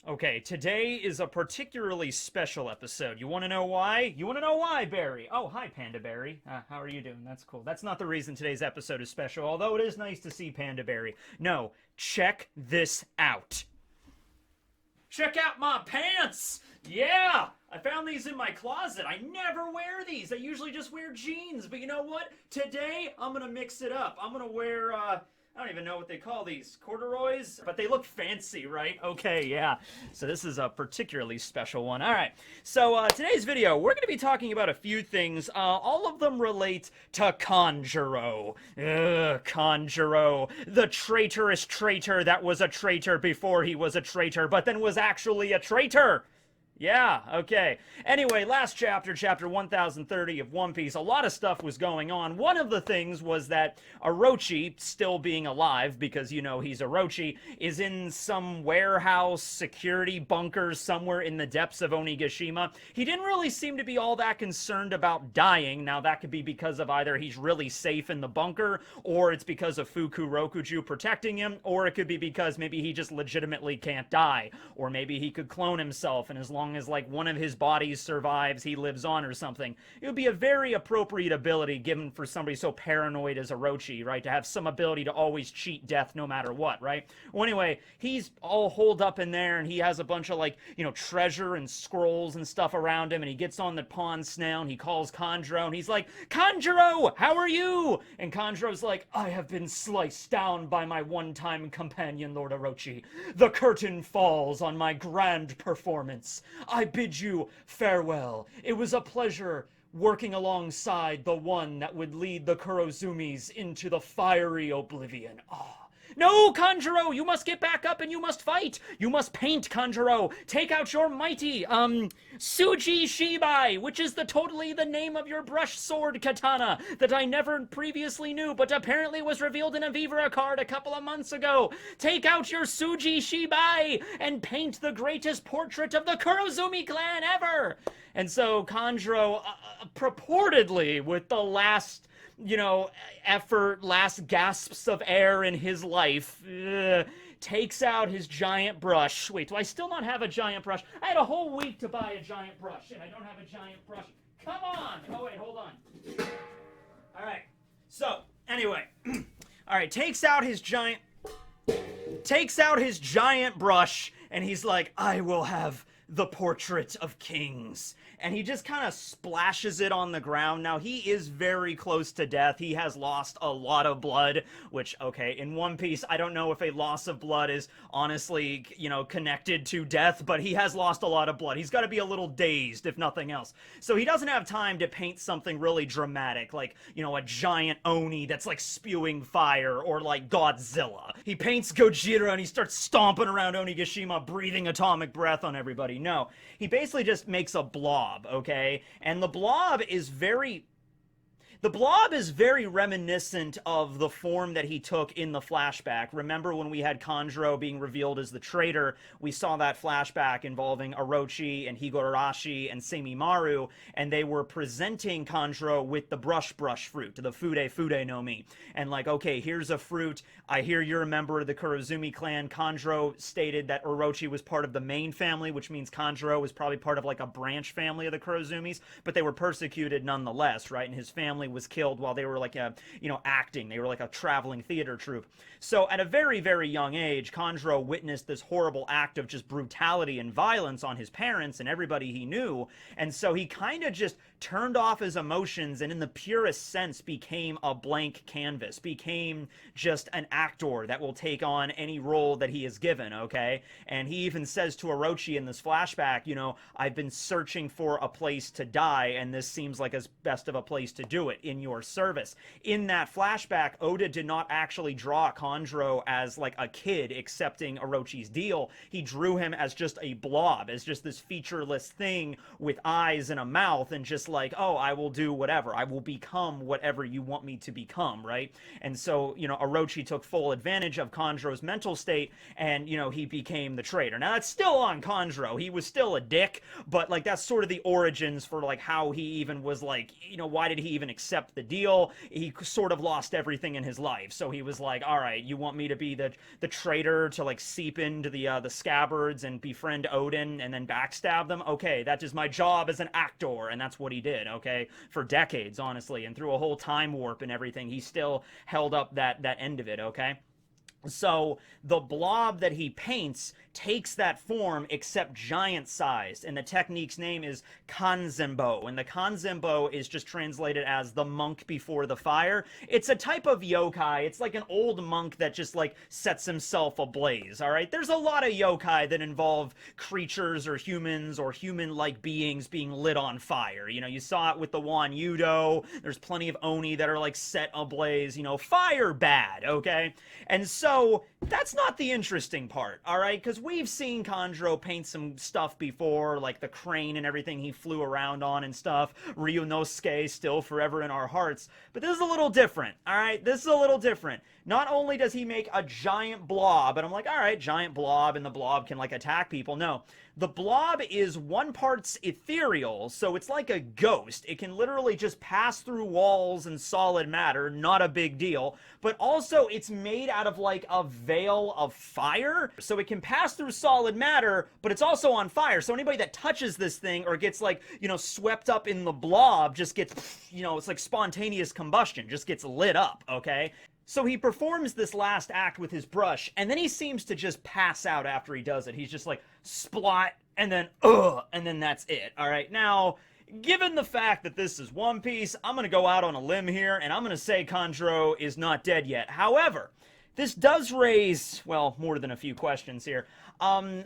Okay, today is a particularly special episode. You want to know why? You want to know why, Barry? Oh, hi, Panda Barry. How are you doing? That's cool. That's not the reason today's episode is special, although it is nice to see Panda Barry. No, check this out. Check out my pants! Yeah! I found these in my closet. I never wear these. I usually just wear jeans, but you know what? Today, I'm gonna mix it up. I'm gonna wear, I don't even know what they call these, corduroys, but they look fancy, right? Okay, yeah. So this is a particularly special one. All right. So today's video, we're going to be talking about a few things. All of them relate to Kanjuro. Kanjuro, the traitorous traitor that was a traitor before he was a traitor, but then was actually a traitor. Yeah, okay. Anyway, last chapter, chapter 1030 of One Piece, a lot of stuff was going on. One of the things was that Orochi, still being alive, because, you know, he's Orochi, is in some warehouse, security bunker somewhere in the depths of Onigashima. He didn't really seem to be all that concerned about dying. Now, that could be because of either he's really safe in the bunker, or it's because of Fuku Rokuju protecting him, or it could be because maybe he just legitimately can't die, or maybe he could clone himself, and as long as like one of his bodies survives, he lives on or something. It would be a very appropriate ability given for somebody so paranoid as Orochi, right? To have some ability to always cheat death no matter what, right? Well, anyway, he's all holed up in there and he has a bunch of like, you know, treasure and scrolls and stuff around him, and he gets on the pond snail and he calls Kanjuro and he's like, "Kanjuro, how are you?" And Kanjuro's like, "I have been sliced down by my one-time companion, Lord Orochi. The curtain falls on my grand performance. I bid you farewell. It was a pleasure working alongside the one that would lead the Kurozumis into the fiery oblivion. Ah." "No, Kanjuro, you must get back up and you must fight. You must paint, Kanjuro. Take out your mighty, Suji Shibai, which is totally the name of your brush sword katana that I never previously knew, but apparently was revealed in a Vivara card a couple of months ago. Take out your Suji Shibai and paint the greatest portrait of the Kurozumi clan ever." And so Kanjuro, purportedly with the last, you know, effort, last gasps of air in his life, takes out his giant brush. Wait, do I still not have a giant brush? I had a whole week to buy a giant brush, and I don't have a giant brush. Come on! Oh, wait, hold on. All right. So, anyway. All right, takes out his giant brush, and he's like, "I will have the portrait of kings." And he just kind of splashes it on the ground. Now, he is very close to death. He has lost a lot of blood, which, okay, in One Piece, I don't know if a loss of blood is honestly, you know, connected to death, but he has lost a lot of blood. He's got to be a little dazed, if nothing else. So he doesn't have time to paint something really dramatic, like, you know, a giant Oni that's, like, spewing fire, or, like, Godzilla. He paints Gojira, and he starts stomping around Onigashima, breathing atomic breath on everybody. No, he basically just makes a blob. Okay, and the blob is very reminiscent of the form that he took in the flashback. Remember when we had Kanjuro being revealed as the traitor, we saw that flashback involving Orochi and Higurashi and Semimaru, and they were presenting Kanjuro with the brush fruit, the Fude no Mi. And like, okay, here's a fruit. I hear you're a member of the Kurozumi clan. Kanjuro stated that Orochi was part of the main family, which means Kanjuro was probably part of like a branch family of the Kurozumis, but they were persecuted nonetheless, right? And his family was killed while they were like acting. They were like a traveling theater troupe. So at a very, very young age, Kanjuro witnessed this horrible act of just brutality and violence on his parents and everybody he knew. And so he kind of just turned off his emotions and in the purest sense became a blank canvas, became just an actor that will take on any role that he is given, okay? And he even says to Orochi in this flashback, you know, "I've been searching for a place to die, and this seems like as best of a place to do it, in your service." In that flashback, Oda did not actually draw Kanjuro as like a kid accepting Orochi's deal. He drew him as just a blob, as just this featureless thing with eyes and a mouth, and just like, "Oh, I will do whatever. I will become whatever you want me to become," right? And so, you know, Orochi took full advantage of Kanjuro's mental state, and, you know, he became the traitor. Now, that's still on Kanjuro. He was still a dick, but, like, that's sort of the origins for, like, how he even was, like, you know, why did he even accept accept the deal. He sort of lost everything in his life. So he was like, all right, you want me to be the traitor to like seep into the scabbards and befriend Odin and then backstab them? Okay, that is my job as an actor, and that's what he did, okay, for decades, honestly, and through a whole time warp and everything, he still held up that end of it, okay? So the blob that he paints takes that form except giant sized, and the technique's name is Kanzenbo, and the Kanzenbo is just translated as the monk before the fire. It's a type of yokai. It's like an old monk that just like sets himself ablaze. All right, there's a lot of yokai that involve creatures or humans or human-like beings being lit on fire. You know, you saw it with the Wan Yudo. There's plenty of oni that are like set ablaze. You know, fire bad, okay? And so that's not the interesting part, all right? Because we've seen Kanjuro paint some stuff before, like the crane and everything he flew around on and stuff. Ryunosuke still forever in our hearts. But this is a little different, all right? This is a little different. Not only does he make a giant blob, and I'm like, all right, giant blob, and the blob can like attack people. No, the blob is one part's ethereal, so it's like a ghost. It can literally just pass through walls and solid matter, not a big deal. But also, it's made out of like a veil of fire, so it can pass through solid matter, but it's also on fire. So anybody that touches this thing or gets like, you know, swept up in the blob just gets, you know, it's like spontaneous combustion, just gets lit up, okay? So he performs this last act with his brush, and then he seems to just pass out after he does it. He's just like, splot, and then, and then that's it, all right? Now, given the fact that this is One Piece, I'm going to go out on a limb here, and I'm going to say Kanjuro is not dead yet. However, this does raise, well, more than a few questions here.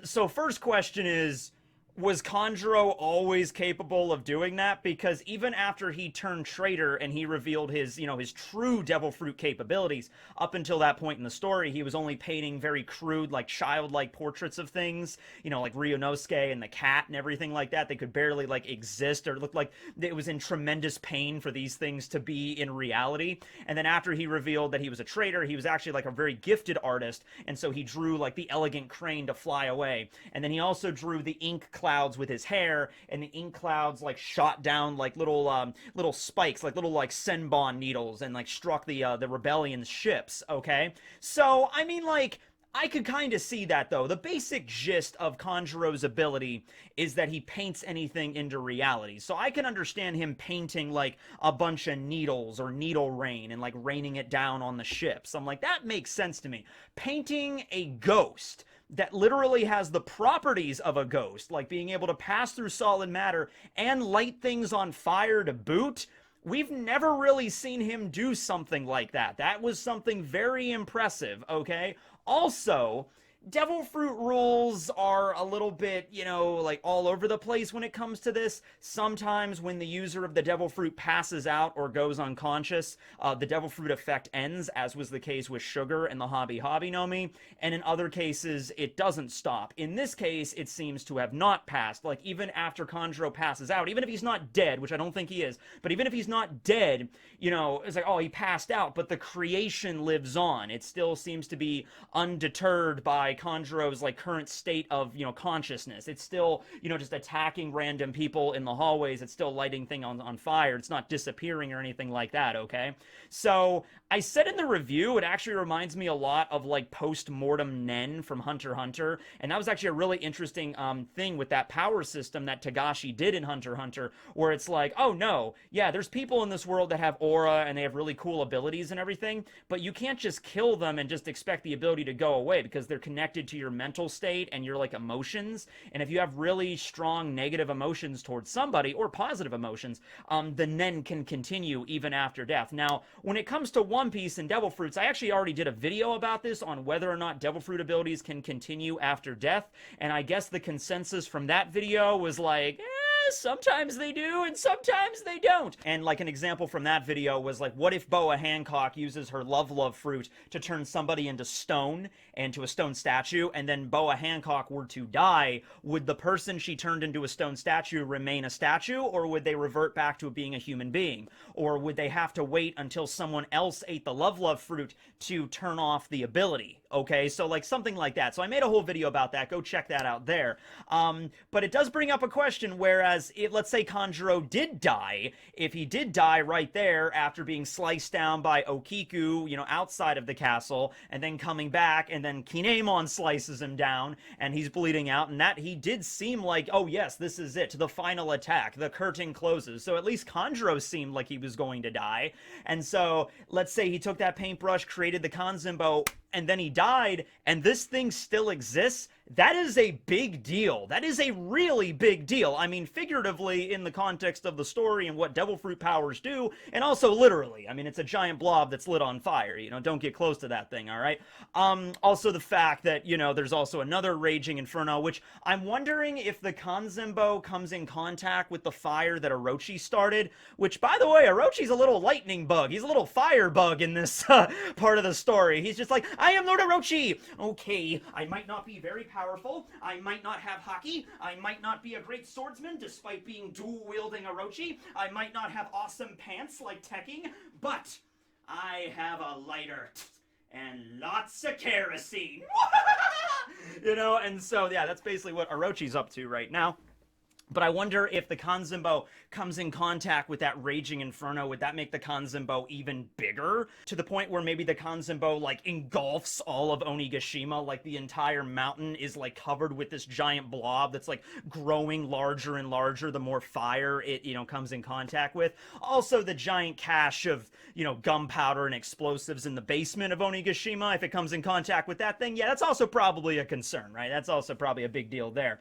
So first question is, was Kanjuro always capable of doing that? Because even after he turned traitor and he revealed his, you know, his true devil fruit capabilities, up until that point in the story, he was only painting very crude, like childlike portraits of things, you know, like Ryunosuke and the cat and everything like that. They could barely like exist or look like it was in tremendous pain for these things to be in reality. And then after he revealed that he was a traitor, he was actually like a very gifted artist. And so he drew like the elegant crane to fly away. And then he also drew the ink clouds with his hair, and the ink clouds like shot down like little spikes, like little like senbon needles, and like struck the rebellion's ships, okay? So I mean, like, I could kind of see that, though. The basic gist of Kanjuro's ability is that he paints anything into reality. So I can understand him painting, like, a bunch of needles or needle rain and, like, raining it down on the ships. I'm like, that makes sense to me. Painting a ghost that literally has the properties of a ghost, like being able to pass through solid matter and light things on fire to boot, we've never really seen him do something like that. That was something very impressive, okay? Also, devil fruit rules are a little bit, you know, like all over the place when it comes to this. Sometimes when the user of the devil fruit passes out or goes unconscious, the devil fruit effect ends, as was the case with Sugar and the Hobby Hobby no Mi, and in other cases, it doesn't stop. In this case, it seems to have not passed. Like, even after Kanjuro passes out, even if he's not dead, which I don't think he is, but even if he's not dead, you know, it's like, oh, he passed out, but the creation lives on. It still seems to be undeterred by Kanjuro's like current state of, you know, consciousness. It's still, you know, just attacking random people in the hallways. It's still lighting things on fire. It's not disappearing or anything like that, okay? So I said in the review, it actually reminds me a lot of like post-mortem Nen from Hunter x Hunter, and that was actually a really interesting thing with that power system that Togashi did in Hunter x Hunter, where it's like, oh no, yeah, there's people in this world that have aura and they have really cool abilities and everything, but you can't just kill them and just expect the ability to go away, because they're connected to your mental state and your like emotions. And if you have really strong negative emotions towards somebody, or positive emotions, the Nen can continue even after death. Now, when it comes to One Piece and devil fruits, I actually already did a video about this on whether or not devil fruit abilities can continue after death, and I guess the consensus from that video was like, sometimes they do and sometimes they don't. And like an example from that video was like, what if Boa Hancock uses her love fruit to turn somebody into stone, and to a stone statue, and then Boa Hancock were to die? Would the person she turned into a stone statue remain a statue, or would they revert back to being a human being? Or would they have to wait until someone else ate the love fruit to turn off the ability? okay? So like something like that. So I made a whole video about that. Go check that out there. But it does bring up a question, whereas let's say Kanjuro did die, if he did die right there after being sliced down by Okiku, you know, outside of the castle, and then coming back, and then Kinemon slices him down, and he's bleeding out, and that he did seem like, oh yes, this is it, the final attack, the curtain closes. So at least Kanjuro seemed like he was going to die. And so let's say he took that paintbrush, created the Kazenbo, and then he died, and this thing still exists. That is a big deal. That is a really big deal. I mean, figuratively in the context of the story and what devil fruit powers do, and also literally. I mean, it's a giant blob that's lit on fire. You know, don't get close to that thing, all right? Also the fact that, you know, there's also another raging inferno, which I'm wondering if the Kazenbo comes in contact with the fire that Orochi started, which, by the way, Orochi's a little lightning bug. He's a little fire bug in this part of the story. He's just like, I am Lord Orochi! Okay, I might not be very powerful, I might not have haki, I might not be a great swordsman despite being dual-wielding Orochi, I might not have awesome pants like Tekking, but I have a lighter and lots of kerosene. You know, and so, yeah, that's basically what Orochi's up to right now. But I wonder if the Kazenbo comes in contact with that raging inferno, would that make the Kazenbo even bigger? To the point where maybe the Kazenbo, like, engulfs all of Onigashima, like the entire mountain is, like, covered with this giant blob that's, like, growing larger and larger the more fire it, you know, comes in contact with. Also, the giant cache of, you know, gunpowder and explosives in the basement of Onigashima, if it comes in contact with that thing, yeah, that's also probably a concern, right? That's also probably a big deal there.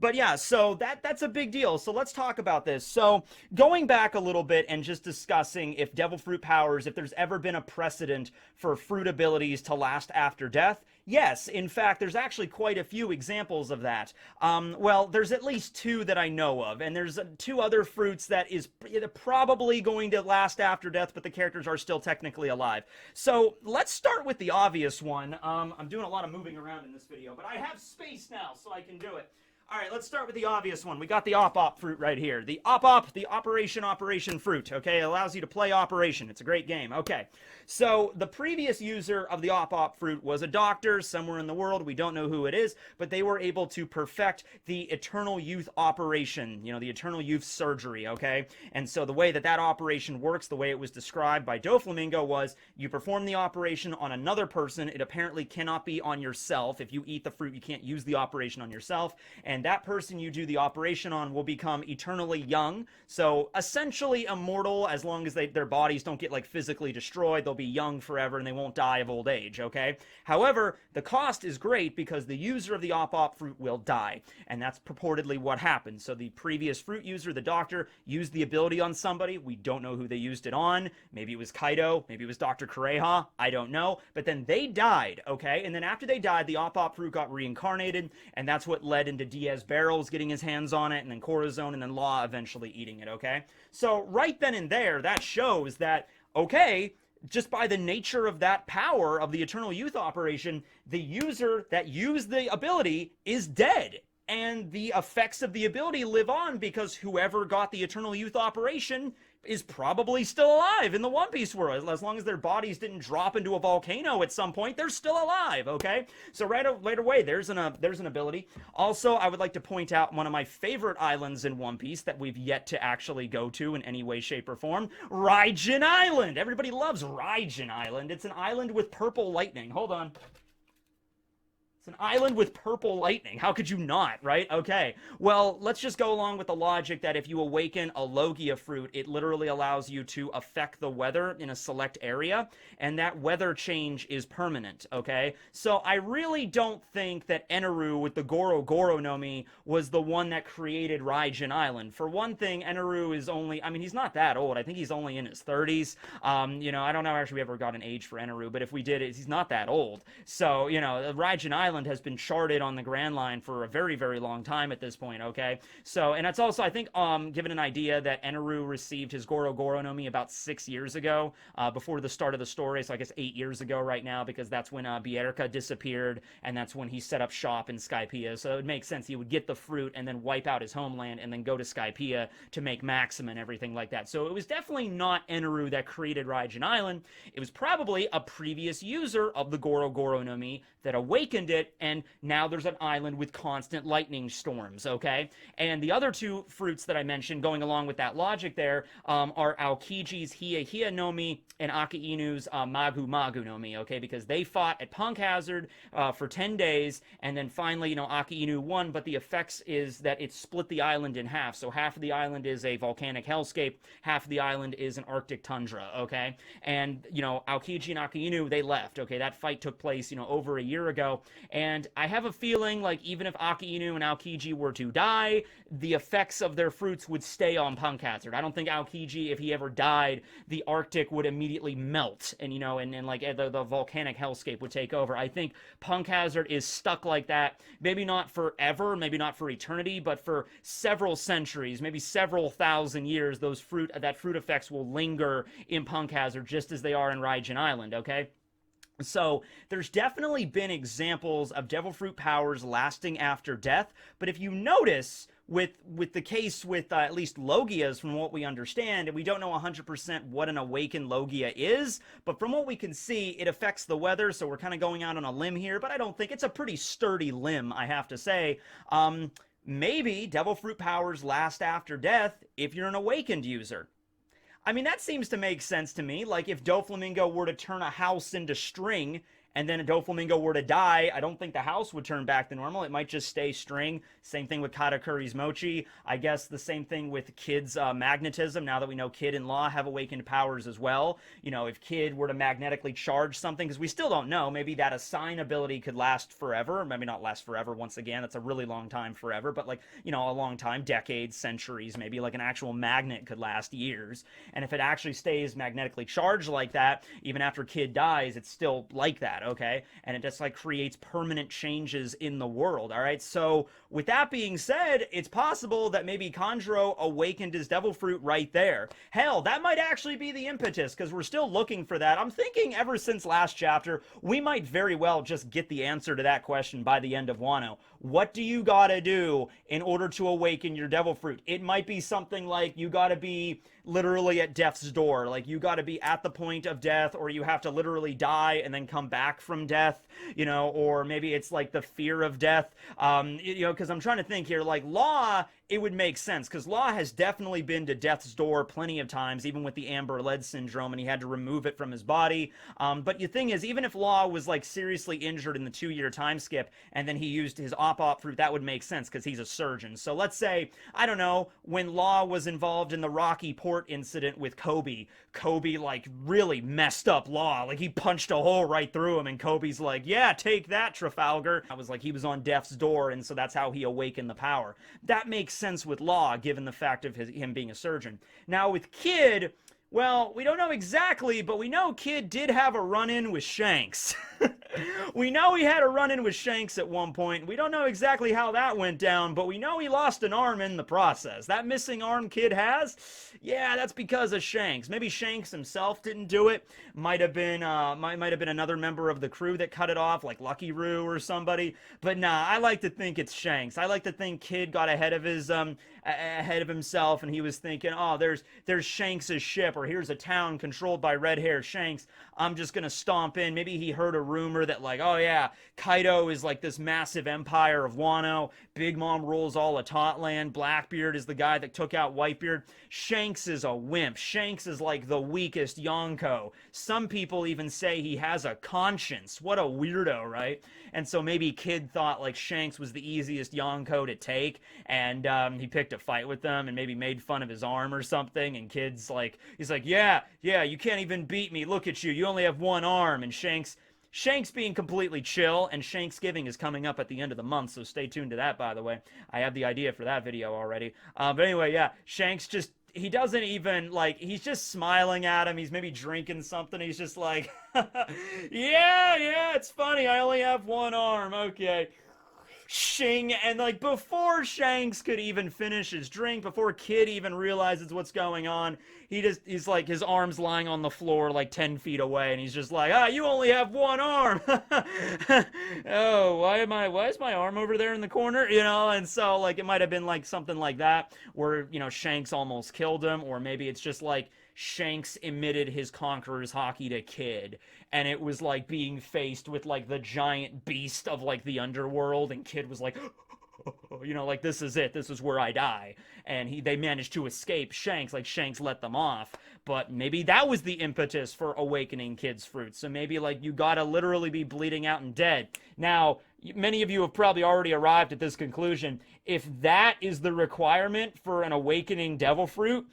But yeah, so that's a big deal. So let's talk about this. So going back a little bit and just discussing if devil fruit powers, if there's ever been a precedent for fruit abilities to last after death, yes, in fact, there's actually quite a few examples of that. Well, there's at least two that I know of, and there's two other fruits that is probably going to last after death, but the characters are still technically alive. So let's start with the obvious one. I'm doing a lot of moving around in this video, but I have space now, so I can do it. All right, let's start with the obvious one. We got the Op fruit right here. The Op, the Operation fruit, okay? It allows you to play Operation. It's a great game. Okay, so the previous user of the Op fruit was a doctor somewhere in the world. We don't know who it is, but they were able to perfect the Eternal Youth Operation, you know, the Eternal Youth Surgery, okay? And so the way that that operation works, the way it was described by Doflamingo was you perform the operation on another person. It apparently cannot be on yourself. If you eat the fruit, you can't use the operation on yourself. And that person you do the operation on will become eternally young, so essentially immortal as long as their bodies don't get like physically destroyed. They'll be young forever and they won't die of old age, okay? However, the cost is great because the user of the Op fruit will die, and that's purportedly what happened. So the previous fruit user, the doctor, used the ability on somebody. We don't know who they used it on. Maybe it was Kaido, maybe it was Dr. Kureha, I don't know, but then they died, okay? And then after they died, the Op fruit got reincarnated, and that's what led into Diaz Barrels getting his hands on it, and then Corazon, and then Law eventually eating it, okay? So right then and there, that shows that, okay, just by the nature of that power of the Eternal Youth Operation, the user that used the ability is dead. And the effects of the ability live on because whoever got the Eternal Youth Operation is probably still alive in the One Piece world. As long as their bodies didn't drop into a volcano at some point, they're still alive, okay? So right away, there's an ability. Also, I would like to point out one of my favorite islands in One Piece that we've yet to actually go to in any way, shape, or form. Raijin Island! Everybody loves Raijin Island. It's an island with purple lightning. Hold on. It's an island with purple lightning. How could you not, right? Okay. Well, let's just go along with the logic that if you awaken a Logia fruit, it literally allows you to affect the weather in a select area, and that weather change is permanent, okay? So I really don't think that Eneru with the Goro Goro no Mi was the one that created Raijin Island. For one thing, Eneru is only, I mean, he's not that old. I think he's only in his 30s. You know, I don't know actually we ever got an age for Eneru, but if we did, he's not that old. So, you know, Raijin Island island has been charted on the Grand Line for a very, very long time at this point, okay? So, and that's also, I think, given an idea that Eneru received his Goro Goro no Mi about 6 years ago, before the start of the story, so I guess 8 years ago right now, because that's when Bierka disappeared, and that's when he set up shop in Skypiea. So it makes sense he would get the fruit and then wipe out his homeland and then go to Skypiea to make Maxima and everything like that. So it was definitely not Eneru that created Raijin Island. It was probably a previous user of the Goro Goro no Mi that awakened it, and now there's an island with constant lightning storms, okay? And the other two fruits that I mentioned, going along with that logic there, are Aokiji's Hiya Hiya no Mi and Akainu's Magu Magu no Mi, okay? Because they fought at Punk Hazard for 10 days, and then finally, Akainu won, but the effects is that it split the island in half. So half of the island is a volcanic hellscape, half of the island is an Arctic tundra, okay? And, Aokiji and Akainu, they left, okay? That fight took place, over a year ago, and I have a feeling like even if Akainu and Aokiji were to die, the effects of their fruits would stay on Punk Hazard. I don't think Aokiji, if he ever died, the Arctic would immediately melt, and like the volcanic hellscape would take over. I think Punk Hazard is stuck like that, maybe not forever, maybe not for eternity, but for several centuries, maybe several thousand years, that fruit effects will linger in Punk Hazard just as they are in Raijin Island, okay? So there's definitely been examples of devil fruit powers lasting after death, but if you notice with the case with at least Logias, from what we understand, and we don't know 100% what an awakened Logia is, but from what we can see, it affects the weather, so we're kind of going out on a limb here, but I don't think it's a pretty sturdy limb, I have to say. Maybe devil fruit powers last after death if you're an awakened user. I mean, that seems to make sense to me. Like, if Doflamingo were to turn a house into string, and then a Doflamingo were to die, I don't think the house would turn back to normal. It might just stay string. Same thing with Katakuri's Mochi. I guess the same thing with Kid's magnetism, now that we know Kid and Law have awakened powers as well. If Kid were to magnetically charge something, because we still don't know, maybe that assign ability could last forever. Maybe not last forever, once again. That's a really long time, forever. But, like, a long time, decades, centuries, maybe. Like, an actual magnet could last years. And if it actually stays magnetically charged like that, even after Kid dies, it's still like that. Okay, and it just like creates permanent changes in the world. All right, so with that being said, it's possible that maybe Kanjuro awakened his devil fruit right there. Hell, that might actually be the impetus, because we're still looking for that. I'm thinking ever since last chapter, we might very well just get the answer to that question by the end of Wano. What do you gotta do in order to awaken your devil fruit? It might be something like you gotta be literally at death's door, like you gotta be at the point of death, or you have to literally die and then come back from death, or maybe it's like the fear of death, because I'm trying to think here, like Law, it would make sense, because Law has definitely been to death's door plenty of times, even with the Amber Lead syndrome, and he had to remove it from his body. But the thing is, even if Law was like seriously injured in the 2-year time skip, and then he used his op fruit, that would make sense, because he's a surgeon. So let's say, I don't know, when Law was involved in the Rocky Port incident with Kobe like really messed up Law, like he punched a hole right through him, and Kobe's like, yeah, take that, Trafalgar. I was like, he was on death's door, and so that's how he awakened the power. That makes sense with Law, given the fact of him being a surgeon. Now with Kid, well, we don't know exactly, but we know Kid did have a run-in with Shanks. We know he had a run-in with Shanks at one point. We don't know exactly how that went down, but we know he lost an arm in the process. That missing arm Kid has, yeah, that's because of Shanks. Maybe Shanks himself didn't do it. Might have been another member of the crew that cut it off, like Lucky Roo or somebody. But nah, I like to think it's Shanks. I like to think Kid got ahead of himself, and he was thinking, oh, there's Shanks' ship, or here's a town controlled by red-haired Shanks. I'm just gonna stomp in. Maybe he heard a rumor that, like, oh yeah, Kaido is like this massive empire of Wano. Big Mom rules all of Totland. Blackbeard is the guy that took out Whitebeard. Shanks is a wimp. Shanks is like the weakest Yonko. Some people even say he has a conscience. What a weirdo, right? And so maybe Kid thought like Shanks was the easiest Yonko to take, and he picked a fight with them and maybe made fun of his arm or something, and Kid's like, he's like, yeah, you can't even beat me. Look at you. You only have one arm. And Shanks being completely chill, and Shanksgiving is coming up at the end of the month, so stay tuned to that, by the way. I have the idea for that video already. But anyway, yeah, Shanks just he doesn't even like, he's just smiling at him. He's maybe drinking something. He's just like, yeah, it's funny. I only have one arm. Okay. Shing, and like before Shanks could even finish his drink, before Kid even realizes what's going on, he's like, his arm's lying on the floor like 10 feet away, and he's just like, you only have one arm. Oh, why is my arm over there in the corner? And so like it might have been like something like that where, Shanks almost killed him, or maybe it's just like Shanks emitted his Conqueror's Haki to Kid, and it was like being faced with like the giant beast of like the underworld, and Kid was like, like, this is it, this is where I die. And they managed to escape Shanks, like Shanks let them off. But maybe that was the impetus for awakening Kid's fruit. So maybe like you gotta literally be bleeding out and dead. Now, many of you have probably already arrived at this conclusion. If that is the requirement for an awakening devil fruit,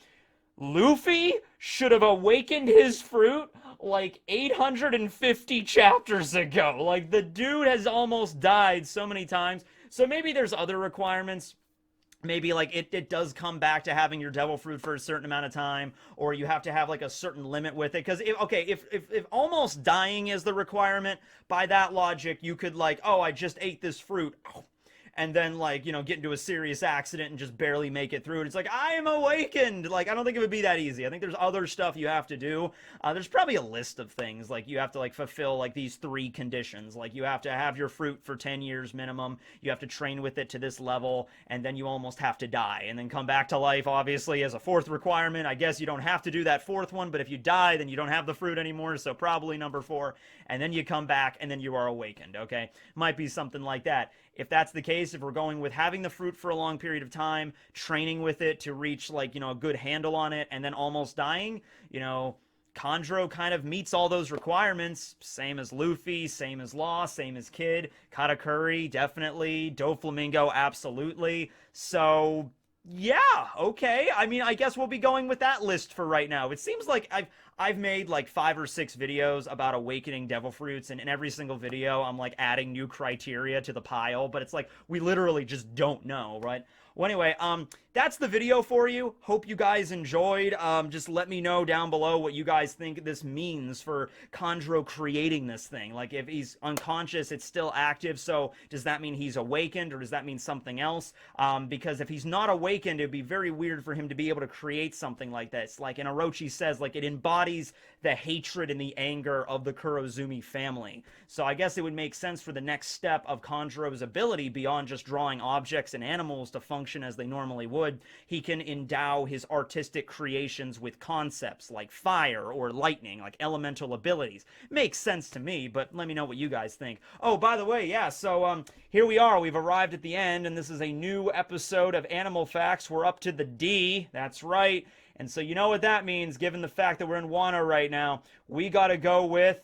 Luffy should have awakened his fruit like 850 chapters ago. Like, the dude has almost died so many times. So maybe there's other requirements. Maybe like it does come back to having your devil fruit for a certain amount of time, or you have to have like a certain limit with it. Because if almost dying is the requirement, by that logic, you could like, I just ate this fruit, and then like, get into a serious accident and just barely make it through. And it's like, I am awakened. Like, I don't think it would be that easy. I think there's other stuff you have to do. There's probably a list of things. Like, you have to like fulfill like these 3 conditions. Like, you have to have your fruit for 10 years minimum. You have to train with it to this level, and then you almost have to die and then come back to life, obviously, as a 4th requirement. I guess you don't have to do that 4th one, but if you die, then you don't have the fruit anymore. So probably number 4. And then you come back, and then you are awakened. Okay, might be something like that. If that's the case, if we're going with having the fruit for a long period of time, training with it to reach like, a good handle on it, and then almost dying, Kanjuro kind of meets all those requirements. Same as Luffy, same as Law, same as Kid. Katakuri, definitely. Doflamingo, absolutely. So, yeah, okay. I mean, I guess we'll be going with that list for right now. It seems like I've made like 5 or 6 videos about awakening devil fruits, and in every single video I'm like adding new criteria to the pile, but it's like we literally just don't know, right? Well, anyway, that's the video for you. Hope you guys enjoyed. Just let me know down below what you guys think this means for Kanjuro creating this thing. Like, if he's unconscious, it's still active, so does that mean he's awakened, or does that mean something else? Because if he's not awakened, it'd be very weird for him to be able to create something like this. Like, and Orochi says, like, it embodies the hatred and the anger of the Kurozumi family. So I guess it would make sense for the next step of Kanjuro's ability, beyond just drawing objects and animals to function as they normally would, he can endow his artistic creations with concepts like fire or lightning, like elemental abilities. Makes sense to me, but let me know what you guys think. Oh, by the way, yeah, so here we are. We've arrived at the end, and this is a new episode of Animal Facts. We're up to the D. That's right. And so you know what that means, given the fact that we're in Wano right now. We gotta go with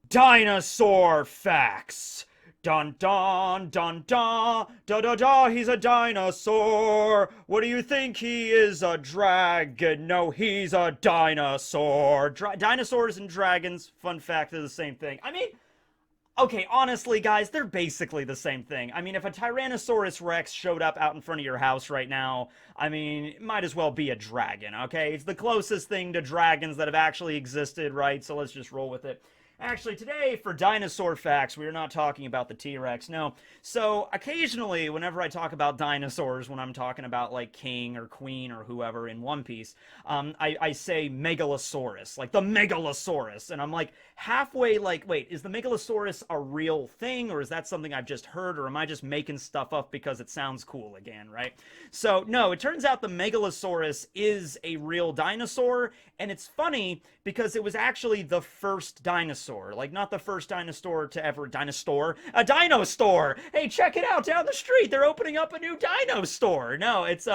Dinosaur Facts. Dun dun dun dun da da da, he's a dinosaur. What do you think? He is a dragon. No, he's a dinosaur. Dinosaurs and dragons, fun fact, they're the same thing. I mean, okay, honestly, guys, they're basically the same thing. I mean, if a Tyrannosaurus Rex showed up out in front of your house right now, I mean, it might as well be a dragon, okay? It's the closest thing to dragons that have actually existed, right? So let's just roll with it. Actually, today, for Dinosaur Facts, we are not talking about the T-Rex, no. So, occasionally, whenever I talk about dinosaurs, when I'm talking about, like, King or Queen or whoever in One Piece, I say Megalosaurus, like, the Megalosaurus, and I'm, like, halfway, like, wait, is the Megalosaurus a real thing, or is that something I've just heard, or am I just making stuff up because it sounds cool again, right? So, no, it turns out the Megalosaurus is a real dinosaur, and it's funny because it was actually the first dinosaur. Like, not the first dinosaur to ever... A dino store! Hey, check it out down the street! They're opening up a new dino store! No, it's,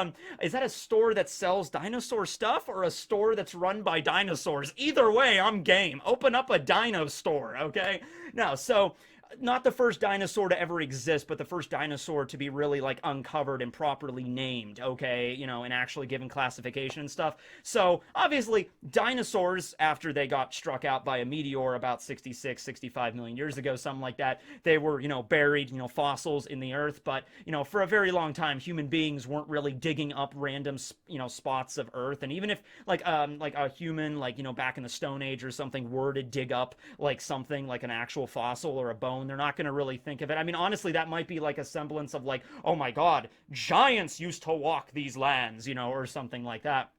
is that a store that sells dinosaur stuff, or a store that's run by dinosaurs? Either way, I'm game. Open up a dino store, okay? No, so... not the first dinosaur to ever exist, but the first dinosaur to be really like uncovered and properly named, okay, and actually given classification and stuff. So obviously dinosaurs, after they got struck out by a meteor about 66, 65 million years ago, something like that, they were, buried, fossils in the earth. But, for a very long time, human beings weren't really digging up random, spots of earth. And even if like a human, like, back in the Stone Age or something, were to dig up like something like an actual fossil or a bone, they're not going to really think of it. I mean, honestly, that might be like a semblance of like, oh my god, giants used to walk these lands, or something like that.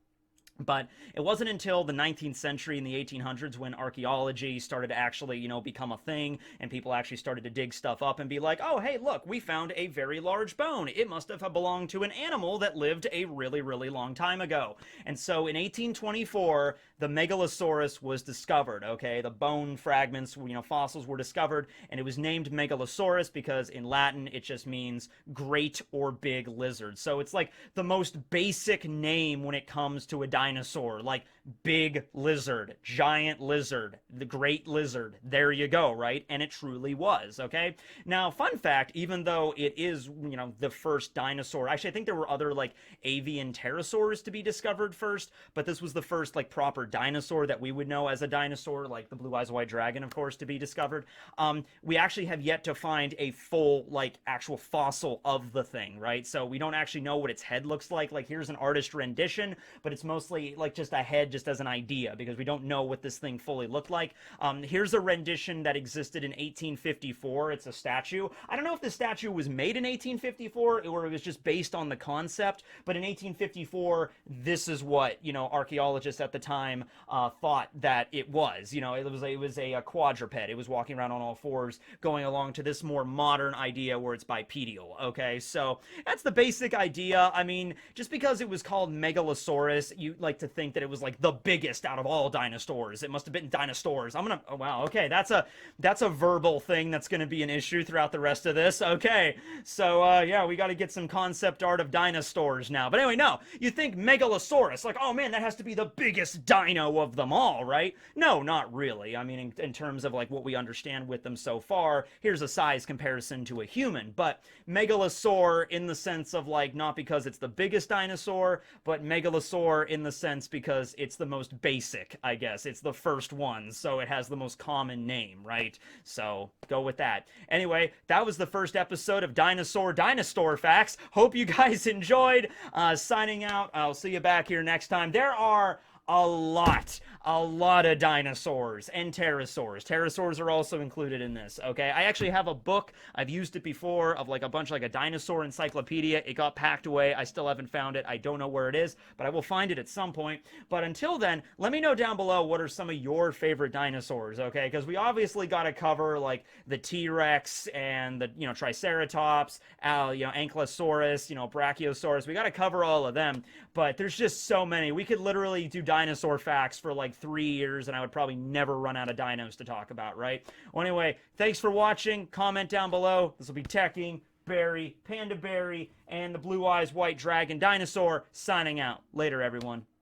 But it wasn't until the 19th century in the 1800s when archaeology started to actually, become a thing, and people actually started to dig stuff up and be like, oh, hey, look, we found a very large bone. It must have belonged to an animal that lived a really, really long time ago. And so in 1824, the Megalosaurus was discovered, okay? The bone fragments, fossils were discovered, and it was named Megalosaurus because in Latin it just means great or big lizard. So it's like the most basic name when it comes to a dinosaur, like big lizard, giant lizard, the great lizard. There you go, right? And it truly was, okay? Now, fun fact, even though it is, the first dinosaur, actually, I think there were other, like, avian pterosaurs to be discovered first, but this was the first, like, proper dinosaur that we would know as a dinosaur, like the blue eyes white dragon, of course, to be discovered. We actually have yet to find a full, like, actual fossil of the thing, right? So we don't actually know what its head looks like. Like, here's an artist rendition, but it's mostly, like, just a head, just as an idea, because we don't know what this thing fully looked like. Here's a rendition that existed in 1854. It's a statue. I don't know if the statue was made in 1854 or it was just based on the concept, but in 1854, this is what, archaeologists at the time thought that it was. It was a quadruped. It was walking around on all fours, going along to this more modern idea where it's bipedal, okay? So that's the basic idea. I mean, just because it was called Megalosaurus, you like to think that it was like the biggest out of all dinosaurs. It must have been dinosaurs. Oh wow, okay, that's a verbal thing that's going to be an issue throughout the rest of this. Okay, so yeah, we got to get some concept art of dinosaurs now. But anyway, no, you think Megalosaurus, like, oh man, that has to be the biggest dino of them all, right? No, not really. I mean, in terms of like what we understand with them so far, here's a size comparison to a human. But Megalosaur in the sense of like, not because it's the biggest dinosaur, but Megalosaur in the sense because it's the most basic, I guess. It's the first one, so it has the most common name, right? So go with that. Anyway, that was the first episode of Dinosaur Facts. Hope you guys enjoyed. Signing out. I'll see you back here next time. There are a lot of dinosaurs and pterosaurs. Pterosaurs are also included in this, okay? I actually have a book, I've used it before, of like a bunch, like a dinosaur encyclopedia. It got packed away. I still haven't found it. I don't know where it is, but I will find it at some point. But until then, let me know down below what are some of your favorite dinosaurs, okay? Because we obviously got to cover like the T-Rex and the, Triceratops, Ankylosaurus, Brachiosaurus. We got to cover all of them, but there's just so many. We could literally do dinosaur facts for like 3 years and I would probably never run out of dinos to talk about, right? Well, anyway, thanks for watching. Comment down below. This will be Tekking, Barry, Panda Barry, and the Blue Eyes White Dragon Dinosaur signing out. Later, everyone.